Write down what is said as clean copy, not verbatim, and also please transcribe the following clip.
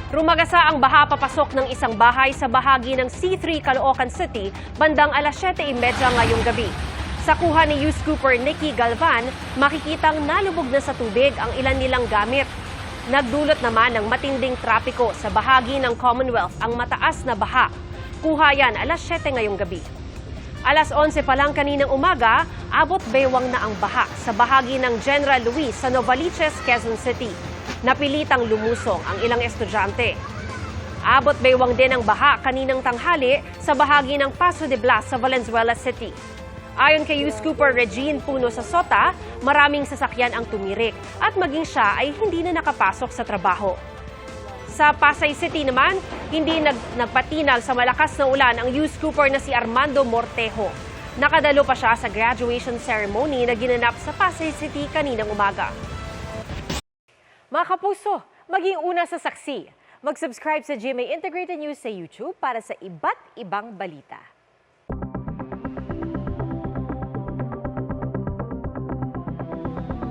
Rumagasa ang baha papasok ng isang bahay sa bahagi ng C3 Caloocan City bandang alas 7:30 ngayong gabi. Sa kuha ni News Cooper Nikki Galvan, makikitang nalubog na sa tubig ang ilan nilang gamit. Nagdulot naman ng matinding trapiko sa bahagi ng Commonwealth ang mataas na baha. Kuha yan alas 7 ngayong gabi. Alas 11 pa lang kaninang umaga, abot baywang na ang baha sa bahagi ng General Luis sa Novaliches, Quezon City. Napilitang lumusong ang ilang estudyante. Abot baywang din ang baha kaninang tanghali sa bahagi ng Paso de Blas sa Valenzuela City. Ayon kay News Cooper Regine Puno sa Sota, maraming sasakyan ang tumirik at maging siya ay hindi na nakapasok sa trabaho. Sa Pasay City naman, hindi nagpatinal sa malakas na ulan ang News Cooper na si Armando Mortejo. Nakadalo pa siya sa graduation ceremony na ginanap sa Pasay City kaninang umaga. Mga kapuso, maging una sa saksi. Mag-subscribe sa GMA Integrated News sa YouTube para sa iba't ibang balita.